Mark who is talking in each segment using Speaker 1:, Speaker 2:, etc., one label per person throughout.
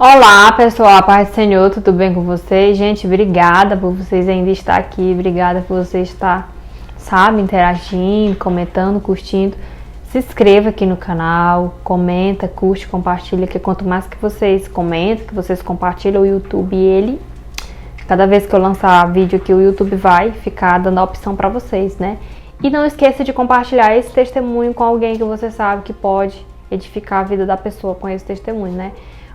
Speaker 1: Olá pessoal, a paz do Senhor, tudo bem com vocês? Gente, obrigada por vocês ainda estar aqui, obrigada por vocês estar, interagindo, comentando, curtindo. Se inscreva aqui no canal, comenta, curte, compartilha, que quanto mais que vocês comentam, que vocês compartilham, o YouTube, cada vez que eu lançar vídeo aqui, o YouTube vai ficar dando a opção para vocês, né? E não esqueça de compartilhar esse testemunho com alguém que você sabe que pode edificar a vida da pessoa com esse testemunho, né?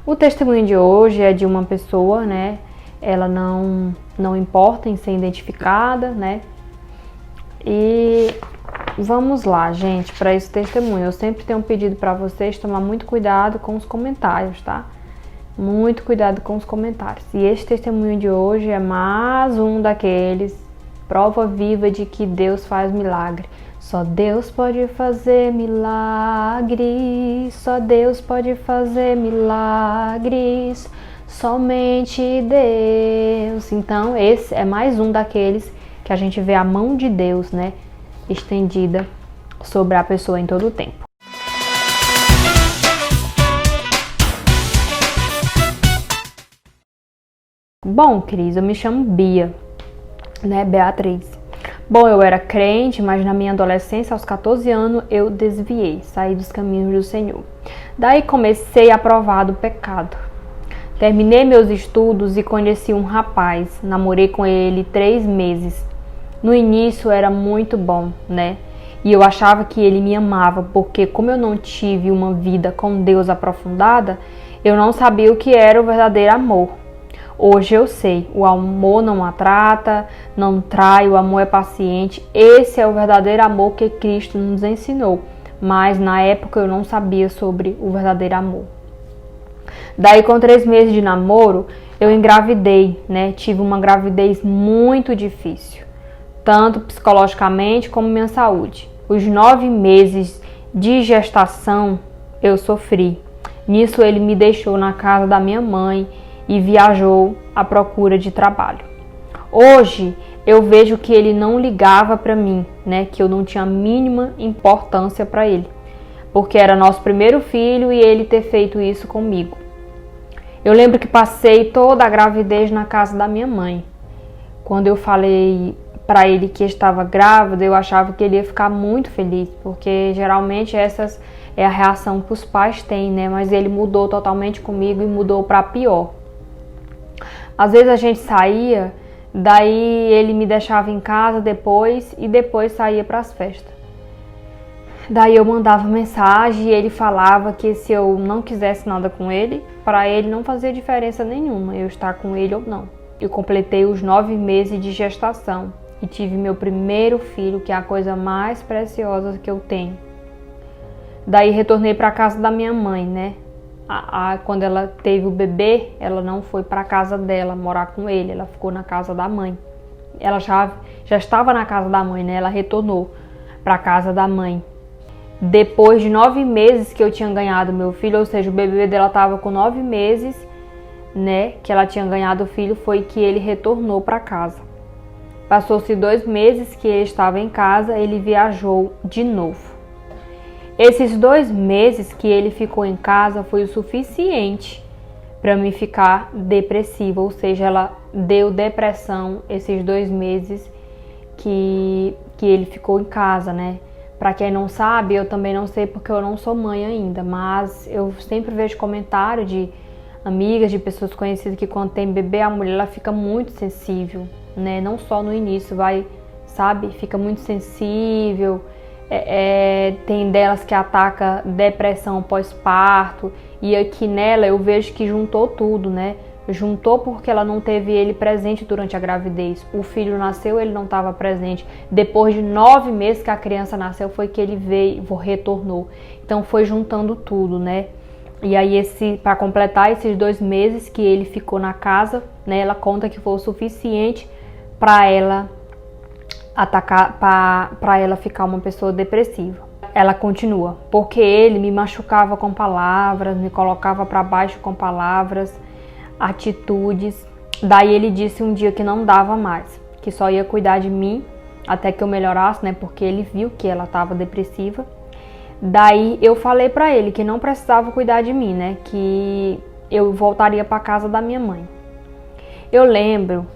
Speaker 1: O testemunho de hoje é de uma pessoa, né? Ela não importa em ser identificada, né? E vamos lá, gente, para esse testemunho. Eu sempre tenho pedido para vocês tomar muito cuidado com os comentários, tá? Muito cuidado com os comentários. E esse testemunho de hoje é mais um daqueles, prova viva de que Deus faz milagre. Só Deus pode fazer milagres, só Deus pode fazer milagres, somente Deus. Então esse é mais um daqueles que a gente vê a mão de Deus, né, estendida sobre a pessoa em todo o tempo. Bom, Cris, eu me chamo Bia, né, Beatriz. Bom, eu era crente, mas na minha adolescência, aos 14 anos, eu desviei, saí dos caminhos do Senhor. Daí comecei a provar do pecado. Terminei meus estudos e conheci um rapaz, namorei com ele 3 meses. No início era muito bom, né? E eu achava que ele me amava, porque como eu não tive uma vida com Deus aprofundada, eu não sabia o que era o verdadeiro amor. Hoje eu sei, o amor não maltrata, não trai, o amor é paciente. Esse é o verdadeiro amor que Cristo nos ensinou. Mas na época eu não sabia sobre o verdadeiro amor. Daí com 3 meses de namoro, eu engravidei, né? Tive uma gravidez muito difícil, tanto psicologicamente como minha saúde. Os 9 meses de gestação eu sofri. Nisso ele me deixou na casa da minha mãe e viajou à procura de trabalho. Hoje eu vejo que ele não ligava para mim, né? Que eu não tinha a mínima importância para ele, porque era nosso primeiro filho e ele ter feito isso comigo. Eu lembro que passei toda a gravidez na casa da minha mãe. Quando eu falei para ele que estava grávida, eu achava que ele ia ficar muito feliz, porque geralmente essas é a reação que os pais têm, né? Mas ele mudou totalmente comigo e mudou para pior. Às vezes a gente saía, daí ele me deixava em casa depois e depois saía para as festas. Daí eu mandava mensagem e ele falava que se eu não quisesse nada com ele, para ele não fazia diferença nenhuma eu estar com ele ou não. Eu completei os 9 meses de gestação e tive meu primeiro filho, que é a coisa mais preciosa que eu tenho. Daí retornei para a casa da minha mãe, né? Quando ela teve o bebê, ela não foi para a casa dela morar com ele, ela ficou na casa da mãe. Ela já estava na casa da mãe, né? Ela retornou para a casa da mãe. Depois de 9 meses que eu tinha ganhado meu filho, ou seja, o bebê dela estava com 9 meses, né? Que ela tinha ganhado o filho, foi que ele retornou para casa. Passou-se 2 meses que ele estava em casa, ele viajou de novo. Esses 2 meses que ele ficou em casa foi o suficiente para mim ficar depressiva, ou seja, ela deu depressão esses 2 meses que ele ficou em casa, né? Para quem não sabe, eu também não sei porque eu não sou mãe ainda, mas eu sempre vejo comentário de amigas, de pessoas conhecidas que quando tem bebê, a mulher ela fica muito sensível, né? Não só no início, fica muito sensível. Tem delas que ataca depressão pós-parto, e aqui nela eu vejo que juntou tudo, né? Juntou porque ela não teve ele presente durante a gravidez. O filho nasceu, ele não estava presente. Depois de 9 meses que a criança nasceu, foi que ele retornou. Então foi juntando tudo, né? E aí para completar esses 2 meses que ele ficou na casa, né? Ela conta que foi o suficiente para ela para ela ficar uma pessoa depressiva. Ela continua, porque ele me machucava com palavras, me colocava para baixo com palavras, atitudes. Daí ele disse um dia que não dava mais, que só ia cuidar de mim até que eu melhorasse, né? Porque ele viu que ela estava depressiva. Daí eu falei para ele que não precisava cuidar de mim, né? Que eu voltaria para a casa da minha mãe. Eu lembro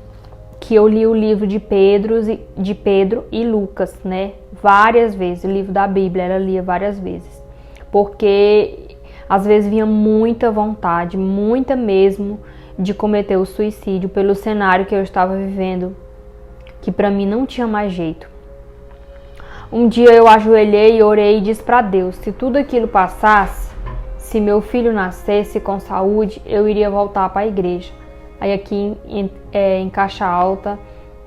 Speaker 1: que eu li o livro de Pedro e Lucas, né? Várias vezes, o livro da Bíblia, ela lia várias vezes. Porque às vezes vinha muita vontade, muita mesmo, de cometer o suicídio pelo cenário que eu estava vivendo, que para mim não tinha mais jeito. Um dia eu ajoelhei, orei e disse para Deus, se tudo aquilo passasse, se meu filho nascesse com saúde, eu iria voltar para a igreja. Aí aqui em caixa alta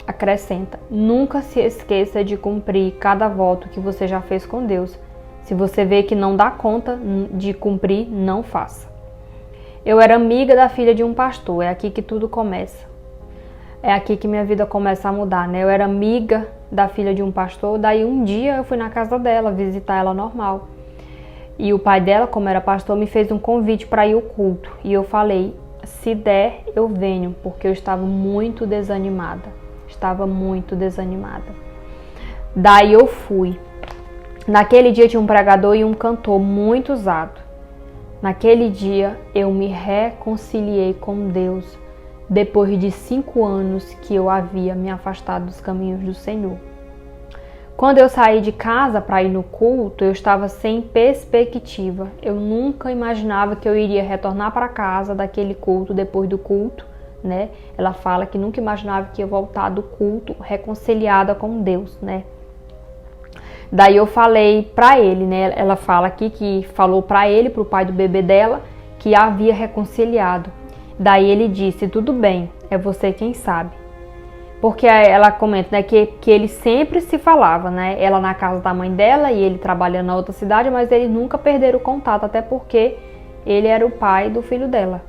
Speaker 1: acrescenta, nunca se esqueça de cumprir cada voto que você já fez com Deus. Se você vê que não dá conta de cumprir, não faça. Eu era amiga da filha de um pastor, é aqui que tudo começa. É aqui que minha vida começa a mudar, né? Eu era amiga da filha de um pastor, daí um dia eu fui na casa dela, visitar ela normal. E o pai dela, como era pastor, me fez um convite para ir ao culto. E eu falei, se der, eu venho, porque eu estava muito desanimada. Daí eu fui. Naquele dia tinha um pregador e um cantor muito usado. Naquele dia eu me reconciliei com Deus, depois de 5 anos que eu havia me afastado dos caminhos do Senhor. Quando eu saí de casa para ir no culto, eu estava sem perspectiva. Eu nunca imaginava que eu iria retornar para casa daquele culto, depois do culto, né? Ela fala que nunca imaginava que ia voltar do culto reconciliada com Deus, né? Daí eu falei para ele, né? Ela fala aqui que falou para ele, para o pai do bebê dela, que havia reconciliado. Daí ele disse, tudo bem, é você quem sabe. Porque ela comenta, né, que ele sempre se falava, né? Ela na casa da mãe dela e ele trabalhando na outra cidade, mas eles nunca perderam o contato, até porque ele era o pai do filho dela.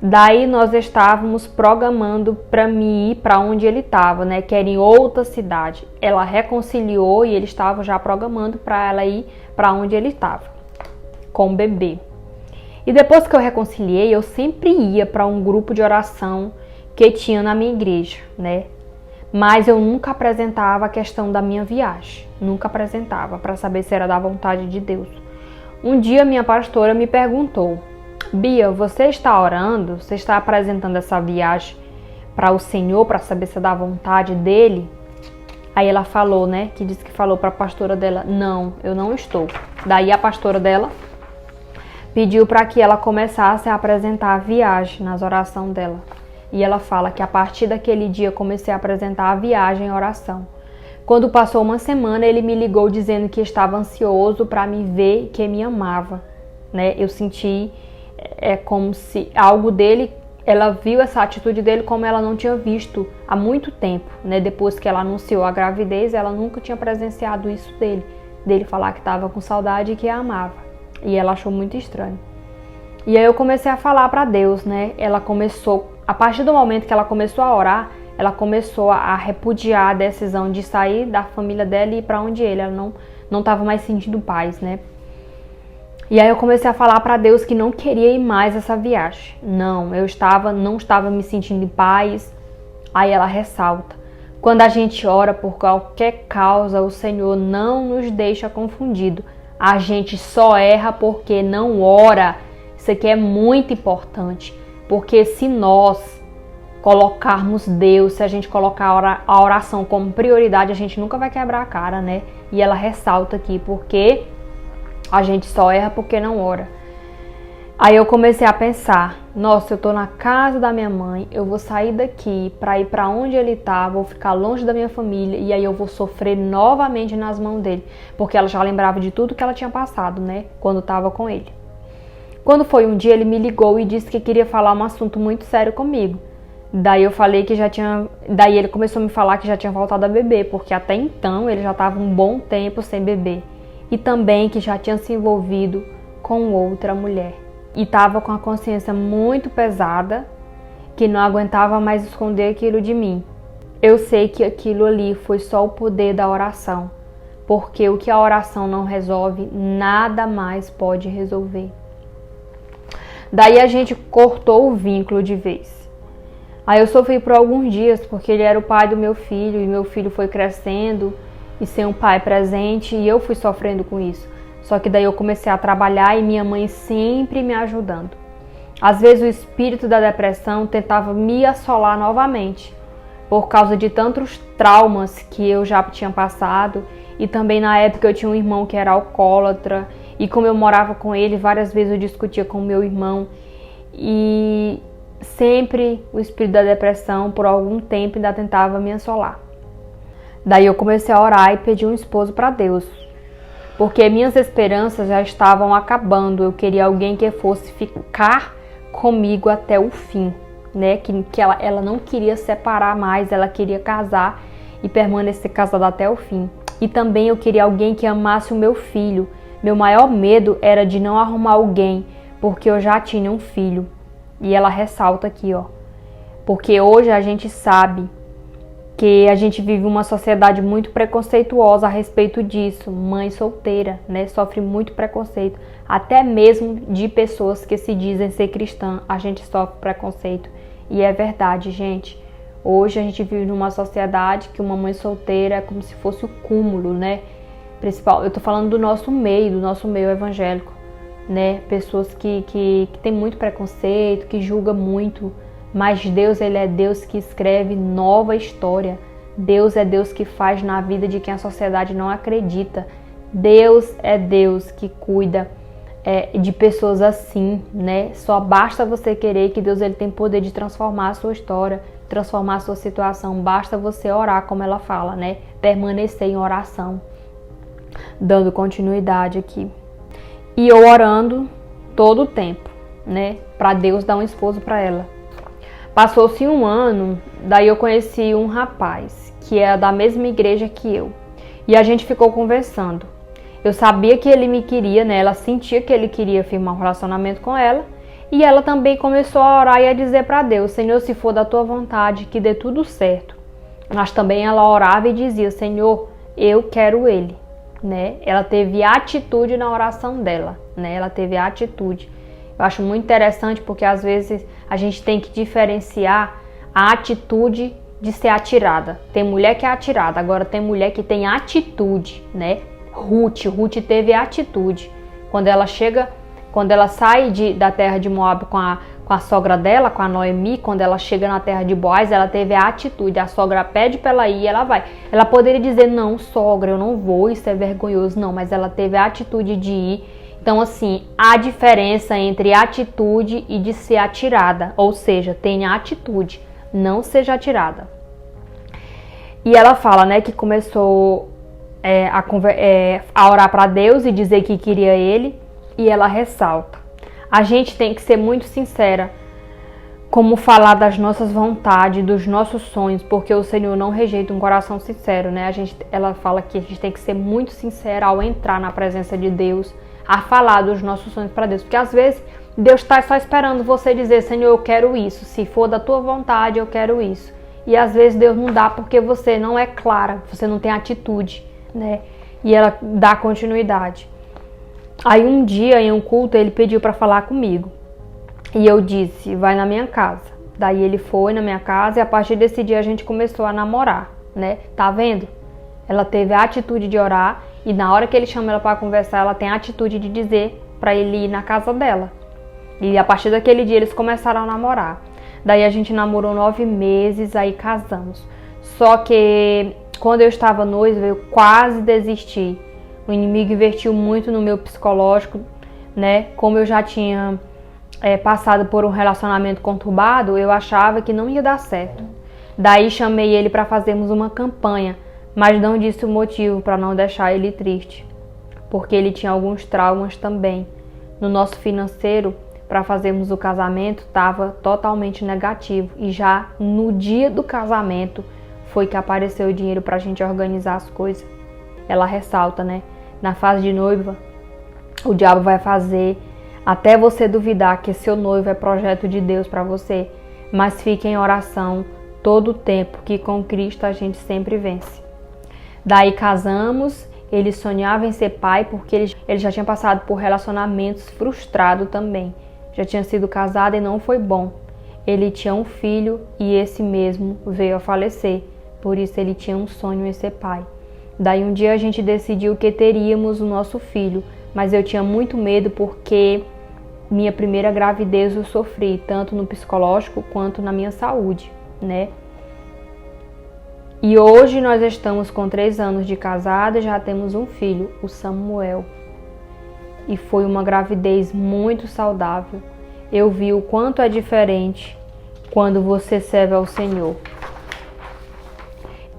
Speaker 1: Daí nós estávamos programando para mim ir para onde ele estava, né? Que era em outra cidade. Ela reconciliou e ele estava já programando para ela ir para onde ele estava, com o bebê. E depois que eu reconciliei, eu sempre ia para um grupo de oração que tinha na minha igreja, né? Mas eu nunca apresentava a questão da minha viagem. Nunca apresentava para saber se era da vontade de Deus. Um dia minha pastora me perguntou, Bia, você está orando? Você está apresentando essa viagem para o Senhor, para saber se é da vontade dele? Aí ela falou, né, que disse que falou para a pastora dela, não, eu não estou. Daí a pastora dela pediu para que ela começasse a apresentar a viagem nas orações dela. E ela fala que a partir daquele dia comecei a apresentar a viagem em oração. Quando passou uma semana, ele me ligou dizendo que estava ansioso para me ver, que me amava, né? Eu senti como se algo dele, ela viu essa atitude dele como ela não tinha visto há muito tempo, né? Depois que ela anunciou a gravidez, ela nunca tinha presenciado isso dele falar que estava com saudade e que a amava. E ela achou muito estranho. E aí eu comecei a falar para Deus, né? Ela começou, a partir do momento que ela começou a orar, ela começou a repudiar a decisão de sair da família dela e ir para onde ela não estava mais sentindo paz, né? E aí eu comecei a falar para Deus que não queria ir mais essa viagem. Não estava me sentindo em paz. Aí ela ressalta, quando a gente ora por qualquer causa, o Senhor não nos deixa confundido. A gente só erra porque não ora. Isso aqui é muito importante, porque se nós colocarmos Deus, se a gente colocar a oração como prioridade, a gente nunca vai quebrar a cara, né? E ela ressalta aqui, porque a gente só erra porque não ora. Aí eu comecei a pensar, nossa, eu tô na casa da minha mãe, eu vou sair daqui para ir para onde ele tá, vou ficar longe da minha família e aí eu vou sofrer novamente nas mãos dele, porque ela já lembrava de tudo que ela tinha passado, né, quando tava com ele. Quando foi um dia, ele me ligou e disse que queria falar um assunto muito sério comigo. Daí eu falei que daí ele começou a me falar que já tinha voltado a beber, porque até então ele já estava um bom tempo sem beber. E também que já tinha se envolvido com outra mulher. E estava com a consciência muito pesada, que não aguentava mais esconder aquilo de mim. Eu sei que aquilo ali foi só o poder da oração, porque o que a oração não resolve, nada mais pode resolver. Daí a gente cortou o vínculo de vez. Aí eu sofri por alguns dias, porque ele era o pai do meu filho, e meu filho foi crescendo e sem um pai presente, e eu fui sofrendo com isso. Só que daí eu comecei a trabalhar e minha mãe sempre me ajudando. Às vezes o espírito da depressão tentava me assolar novamente, por causa de tantos traumas que eu já tinha passado. E também na época eu tinha um irmão que era alcoólatra, e como eu morava com ele, várias vezes eu discutia com meu irmão, e sempre o espírito da depressão, por algum tempo, ainda tentava me assolar. Daí eu comecei a orar e pedir um esposo para Deus, porque minhas esperanças já estavam acabando. Eu queria alguém que fosse ficar comigo até o fim, né? Que ela não queria separar mais, ela queria casar e permanecer casada até o fim. E também eu queria alguém que amasse o meu filho. Meu maior medo era de não arrumar alguém, porque eu já tinha um filho. E ela ressalta aqui, ó. Porque hoje a gente sabe que a gente vive uma sociedade muito preconceituosa a respeito disso. Mãe solteira, né? Sofre muito preconceito. Até mesmo de pessoas que se dizem ser cristã, a gente sofre preconceito. E é verdade, gente. Hoje a gente vive numa sociedade que uma mãe solteira é como se fosse o cúmulo, né? Principal, eu tô falando do nosso meio evangélico, né? Pessoas que tem muito preconceito, que julga muito, mas Deus, ele é Deus que escreve nova história. Deus é Deus que faz na vida de quem a sociedade não acredita. Deus é Deus que cuida de pessoas assim, né? Só basta você querer, que Deus, ele tem poder de transformar a sua história, transformar a sua situação. Basta você orar, como ela fala, né? Permanecer em oração. Dando continuidade aqui. E eu orando todo o tempo, né? Para Deus dar um esposo para ela. Passou-se um ano, daí eu conheci um rapaz que é da mesma igreja que eu. E a gente ficou conversando. Eu sabia que ele me queria, né? Ela sentia que ele queria firmar um relacionamento com ela. E ela também começou a orar e a dizer para Deus: Senhor, se for da tua vontade, que dê tudo certo. Mas também ela orava e dizia: Senhor, eu quero ele, né? Ela teve atitude na oração dela, né? Ela teve atitude. Eu acho muito interessante, porque às vezes a gente tem que diferenciar a atitude de ser atirada. Tem mulher que é atirada, agora tem mulher que tem atitude, né? Ruth teve atitude. Quando ela sai da terra de Moab com a sogra dela, com a Noemi, quando ela chega na terra de Boaz, ela teve a atitude. A sogra pede para ela ir, ela vai. Ela poderia dizer: não, sogra, eu não vou, isso é vergonhoso. Não, mas ela teve a atitude de ir. Então, assim, há diferença entre atitude e de ser atirada. Ou seja, tenha atitude, não seja atirada. E ela fala, né, que começou a orar para Deus e dizer que queria ele. E ela ressalta: a gente tem que ser muito sincera como falar das nossas vontades, dos nossos sonhos, porque o Senhor não rejeita um coração sincero, né? Ela fala que a gente tem que ser muito sincera ao entrar na presença de Deus, a falar dos nossos sonhos para Deus, porque às vezes Deus está só esperando você dizer: Senhor, eu quero isso, se for da tua vontade, eu quero isso. E às vezes Deus não dá porque você não é clara, você não tem atitude, né? E ela dá continuidade. Aí um dia, em um culto, ele pediu para falar comigo. E eu disse: vai na minha casa. Daí ele foi na minha casa e a partir desse dia a gente começou a namorar, né? Tá vendo? Ela teve a atitude de orar e na hora que ele chama ela para conversar, ela tem a atitude de dizer para ele ir na casa dela. E a partir daquele dia eles começaram a namorar. Daí a gente namorou 9 meses, aí casamos. Só que quando eu estava noiva, eu quase desisti. O inimigo investiu muito no meu psicológico, né? Como eu já tinha passado por um relacionamento conturbado, eu achava que não ia dar certo. Daí chamei ele para fazermos uma campanha, mas não disse o motivo para não deixar ele triste, porque ele tinha alguns traumas também. No nosso financeiro, para fazermos o casamento, estava totalmente negativo. E já no dia do casamento foi que apareceu o dinheiro para a gente organizar as coisas. Ela ressalta, né? Na fase de noiva, o diabo vai fazer até você duvidar que seu noivo é projeto de Deus para você. Mas fique em oração todo o tempo, que com Cristo a gente sempre vence. Daí casamos, ele sonhava em ser pai, porque ele já tinha passado por relacionamentos frustrados também. Já tinha sido casado e não foi bom. Ele tinha um filho e esse mesmo veio a falecer. Por isso ele tinha um sonho em ser pai. Daí um dia a gente decidiu que teríamos o nosso filho, mas eu tinha muito medo porque minha primeira gravidez eu sofri, tanto no psicológico quanto na minha saúde, né? E hoje nós estamos com 3 anos de casada e já temos um filho, o Samuel. E foi uma gravidez muito saudável. Eu vi o quanto é diferente quando você serve ao Senhor.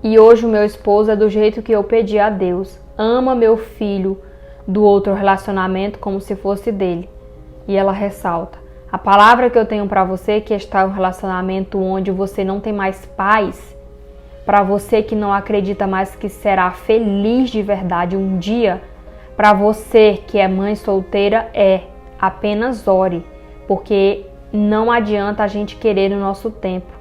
Speaker 1: E hoje o meu esposo é do jeito que eu pedi a Deus. Ama meu filho do outro relacionamento como se fosse dele. E ela ressalta: a palavra que eu tenho para você que está em um relacionamento onde você não tem mais paz, para você que não acredita mais que será feliz de verdade um dia, para você que é mãe solteira, apenas ore, porque não adianta a gente querer no nosso tempo,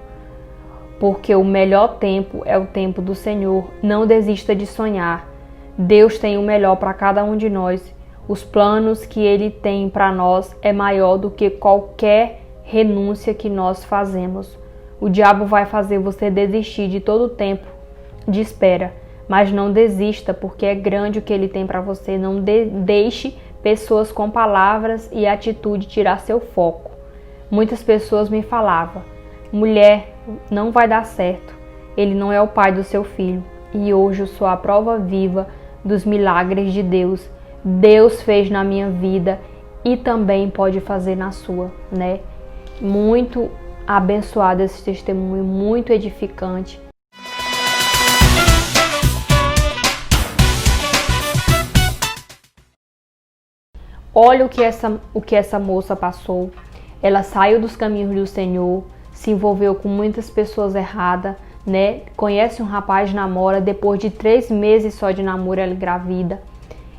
Speaker 1: porque o melhor tempo é o tempo do Senhor. Não desista de sonhar. Deus tem o melhor para cada um de nós. Os planos que Ele tem para nós é maior do que qualquer renúncia que nós fazemos. O diabo vai fazer você desistir de todo o tempo de espera, mas não desista, porque é grande o que Ele tem para você. Não deixe pessoas com palavras e atitude tirar seu foco. Muitas pessoas me falavam: mulher, não vai dar certo, ele não é o pai do seu filho. E hoje eu sou a prova viva dos milagres de Deus. Deus fez na minha vida e também pode fazer na sua, né? Muito abençoado esse testemunho, muito edificante. Olha o que essa moça passou. Ela saiu dos caminhos do Senhor, se envolveu com muitas pessoas erradas, né? Conhece um rapaz, namora, depois de 3 meses só de namoro ela engravida.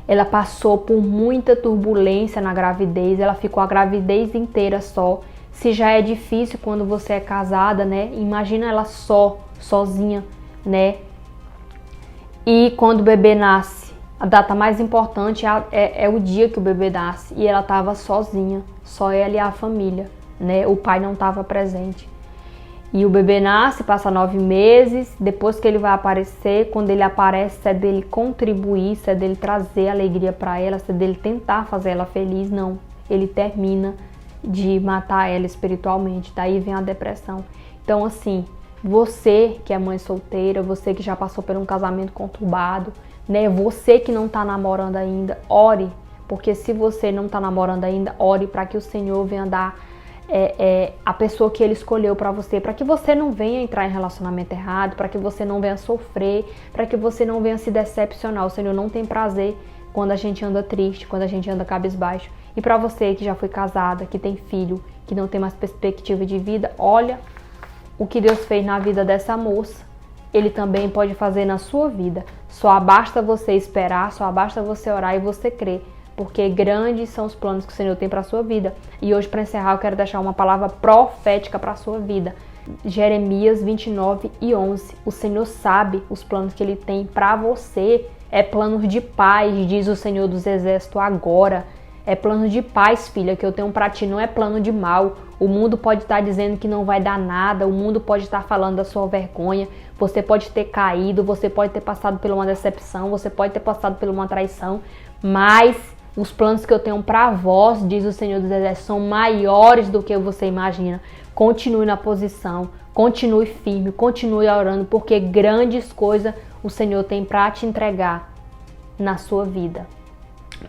Speaker 1: Ela passou por muita turbulência na gravidez, ela ficou a gravidez inteira só. Se já é difícil quando você é casada, né? Imagina ela sozinha, né? E quando o bebê nasce, a data mais importante é o dia que o bebê nasce. E ela estava sozinha, só ela e a família, né? O pai não estava presente. E o bebê nasce, passa 9 meses, depois que ele vai aparecer, quando ele aparece, é dele contribuir, é dele trazer alegria para ela, é dele tentar fazer ela feliz. Não, ele termina de matar ela espiritualmente, daí vem a depressão. Então assim, você que é mãe solteira, você que já passou por um casamento conturbado, né? Você que não tá namorando ainda, ore, porque se você não tá namorando ainda, ore para que o Senhor venha dar a pessoa que Ele escolheu para você, para que você não venha entrar em relacionamento errado, para que você não venha sofrer, para que você não venha se decepcionar. O Senhor não tem prazer quando a gente anda triste, quando a gente anda cabisbaixo. E para você que já foi casada, que tem filho, que não tem mais perspectiva de vida, olha o que Deus fez na vida dessa moça. Ele também pode fazer na sua vida. Só basta você esperar, só basta você orar e você crer, porque grandes são os planos que o Senhor tem para a sua vida. E hoje, para encerrar, eu quero deixar uma palavra profética para a sua vida. Jeremias 29:11. O Senhor sabe os planos que Ele tem para você. É planos de paz, diz o Senhor dos Exércitos agora. É plano de paz, filha, que eu tenho para ti, não é plano de mal. O mundo pode estar dizendo que não vai dar nada, o mundo pode estar falando da sua vergonha, você pode ter caído, você pode ter passado por uma decepção, você pode ter passado por uma traição, mas os planos que eu tenho para vós, diz o Senhor dos Exércitos, são maiores do que você imagina. Continue na posição, continue firme, continue orando, porque grandes coisas o Senhor tem para te entregar na sua vida.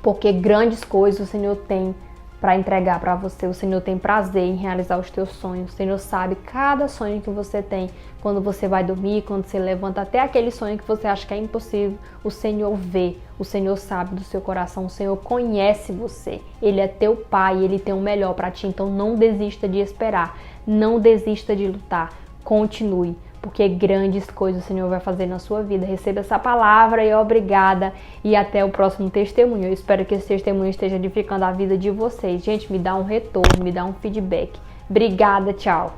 Speaker 1: Porque grandes coisas o Senhor tem para entregar para você. O Senhor tem prazer em realizar os teus sonhos. O Senhor sabe cada sonho que você tem. Quando você vai dormir, quando você levanta, até aquele sonho que você acha que é impossível, o Senhor vê. O Senhor sabe do seu coração. O Senhor conhece você. Ele é teu Pai. Ele tem o melhor para ti. Então não desista de esperar. Não desista de lutar. Continue. Porque grandes coisas o Senhor vai fazer na sua vida. Receba essa palavra e obrigada. E até o próximo testemunho. Eu espero que esse testemunho esteja edificando a vida de vocês. Gente, me dá um retorno, me dá um feedback. Obrigada, tchau.